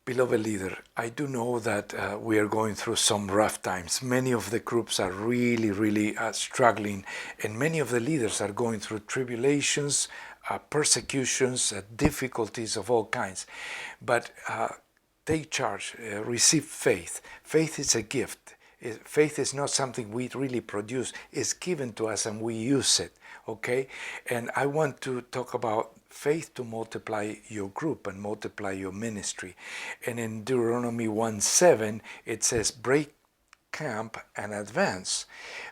Beloved leader, I do know that we are going through some rough times. Many of the groups are really struggling, and many of the leaders are going through tribulations, persecutions, difficulties of all kinds. But take charge, receive faith. Faith is a gift. Faith is not something we really produce. It's given to us and we use it, okay? And I want to talk about faith to multiply your group and multiply your ministry. And in Deuteronomy 1:7, it says, break camp and advance.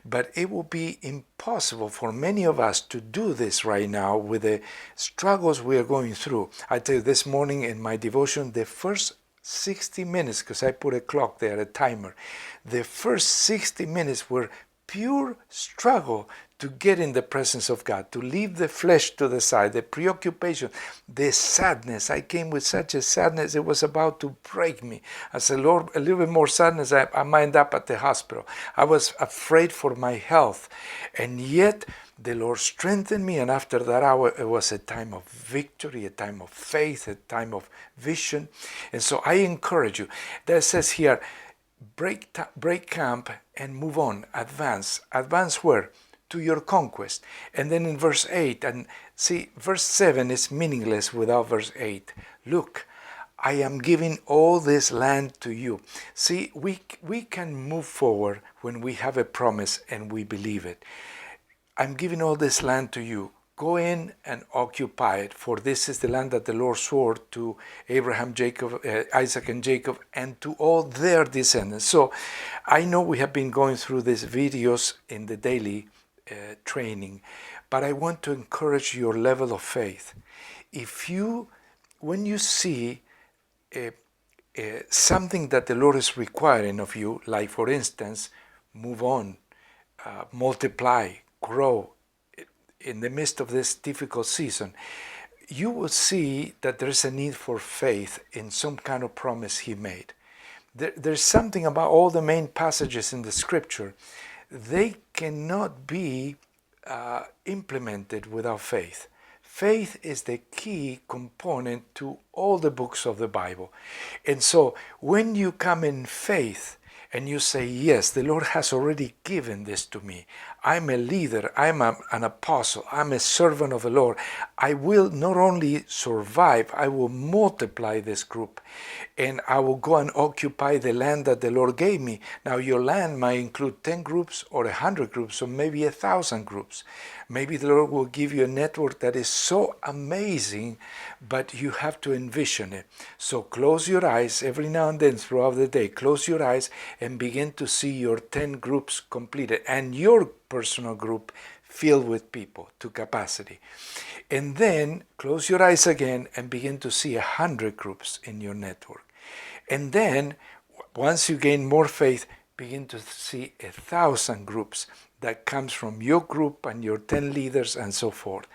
But it will be impossible for many of us to do this right now with the struggles we are going through. I tell you, this morning in my devotion, the first 60 minutes, because I put a clock there, a timer, the first 60 minutes were pure struggle to get in the presence of God, to leave the flesh to the side, the preoccupation, the sadness. I came with such a sadness, it was about to break me. I said, Lord, a little bit more sadness, I might end up at the hospital. I was afraid for my health. And yet, the Lord strengthened me, and after that hour, it was a time of victory, a time of faith, a time of vision. And so I encourage you. That says here, break camp and move on, advance. Advance where? To your conquest. And then in verse 8, and see, verse 7 is meaningless without verse 8. Look, I am giving all this land to you. See, we can move forward when we have a promise and we believe it. I'm giving all this land to you. Go in and occupy it, for this is the land that the Lord swore to Abraham, Isaac and Jacob, and to all their descendants. So I know we have been going through these videos in the daily training, but I want to encourage your level of faith. When you see something that the Lord is requiring of you, like for instance, move on, multiply, grow in the midst of this difficult season, you will see that there's a need for faith in some kind of promise he made. There's something about all the main passages in the scripture. They cannot be implemented without faith. Faith is the key component to all the books of the Bible. And so when you come in faith, and you say, yes, the Lord has already given this to me. I'm a leader, I'm an apostle, I'm a servant of the Lord. I will not only survive, I will multiply this group. And I will go and occupy the land that the Lord gave me. Now your land might include 10 groups or 100 groups or maybe 1,000 groups. Maybe the Lord will give you a network that is so amazing, but you have to envision it. So close your eyes every now and then throughout the day. Close your eyes and begin to see your 10 groups completed and your personal group filled with people to capacity. And then close your eyes again and begin to see 100 groups in your network. And then once you gain more faith, begin to see 1,000 groups that comes from your group and your 10 leaders and so forth.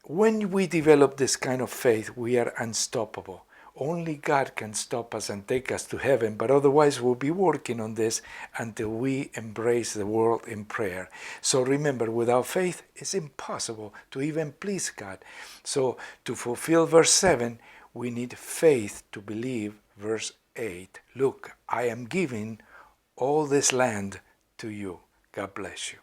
When we develop this kind of faith, we are unstoppable. Only God can stop us and take us to heaven, but otherwise we'll be working on this until we embrace the world in prayer. So remember, without faith, it's impossible to even please God. So to fulfill verse 7, we need faith to believe verse 8. Look, I am giving all this land to you. God bless you.